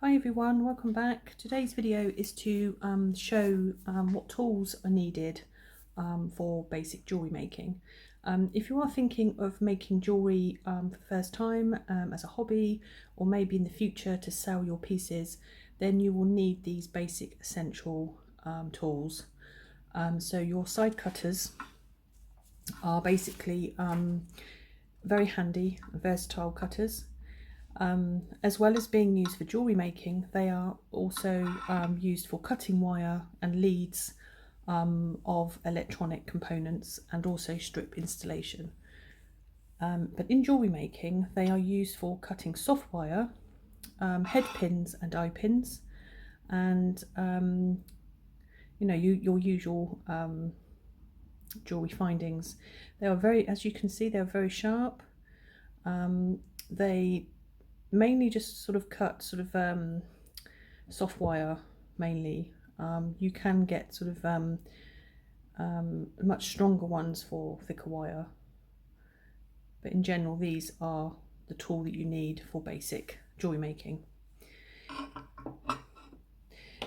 Hi everyone, welcome back. Today's video is to show what tools are needed for basic jewellery making. If you are thinking of making jewellery for the first time as a hobby, or maybe in the future to sell your pieces, then you will need these basic essential tools. So your side cutters are basically very handy, versatile cutters. As well as being used for jewellery making, they are also used for cutting wire and leads of electronic components and also strip installation. But in jewellery making, they are used for cutting soft wire, head pins and eye pins, and your usual jewellery findings. They are very, as you can see, they're very sharp. They mainly just sort of cut soft wire mainly. You can get sort of much stronger ones for thicker wire, but in general these are the tool that you need for basic jewellery making.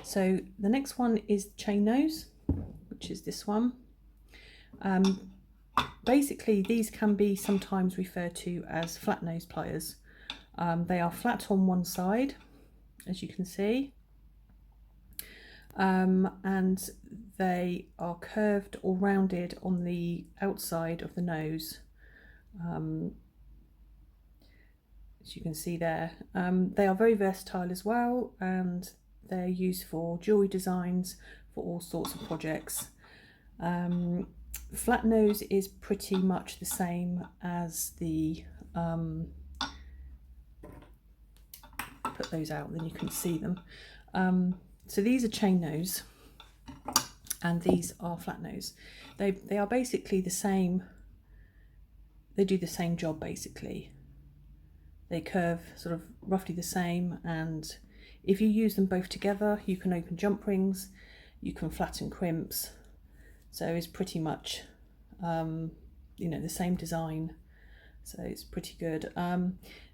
So the next one is chain nose, which is this one. Basically these can be sometimes referred to as flat nose pliers. They are flat on one side, as you can see, and they are curved or rounded on the outside of the nose, as you can see there. They are very versatile as well, and they're used for jewellery designs for all sorts of projects. Flat nose is pretty much the same as the put those out, then you can see them. So these are chain nose and these are flat nose. They are basically the same. They do the same job basically. They curve sort of roughly the same, and if you use them both together, you can open jump rings, you can flatten crimps. So it's pretty much the same design, so it's pretty good.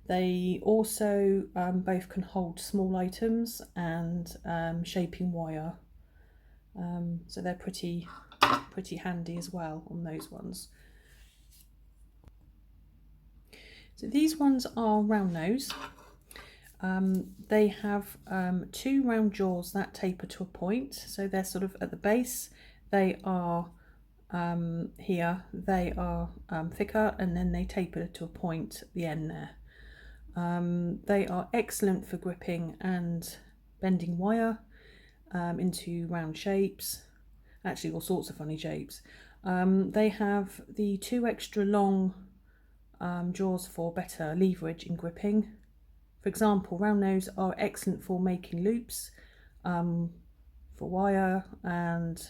They also both can hold small items and shaping wire, so they're pretty handy as well on those ones. So these ones are round nose. They have two round jaws that taper to a point, so they're sort of at the base. They are here, they are thicker, and then they taper to a point at the end there. They are excellent for gripping and bending wire into round shapes, actually all sorts of funny shapes. They have the two extra long jaws for better leverage in gripping. For example, round nose are excellent for making loops for wire and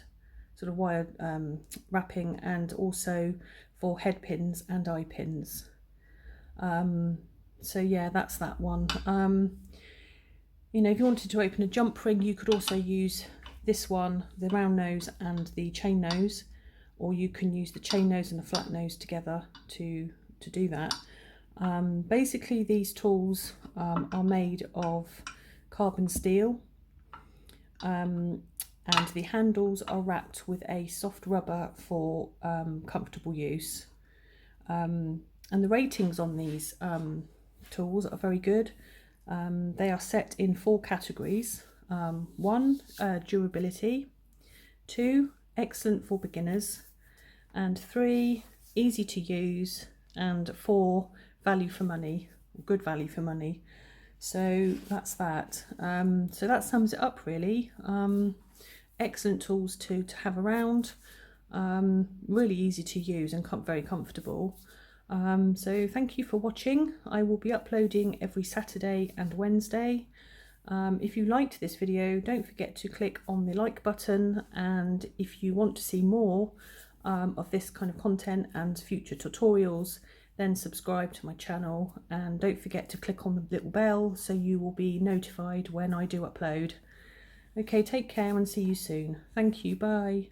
sort of wire wrapping, and also for head pins and eye pins. So yeah, that's that one. If you wanted to open a jump ring, you could also use this one, the round nose and the chain nose, or you can use the chain nose and the flat nose together to do that. Basically these tools are made of carbon steel, and the handles are wrapped with a soft rubber for comfortable use. And the ratings on these tools are very good. They are set in 4 categories. 1, durability, 2, excellent for beginners, and 3, easy to use, and 4, value for money, good value for money. So that's that. So that sums it up really. Excellent tools to have around, really easy to use and very comfortable. So thank you for watching. I will be uploading every Saturday and Wednesday. If you liked this video, don't forget to click on the like button, and if you want to see more of this kind of content and future tutorials, then subscribe to my channel, and don't forget to click on the little bell so you will be notified when I do upload. Okay, take care and see you soon. Thank you, bye.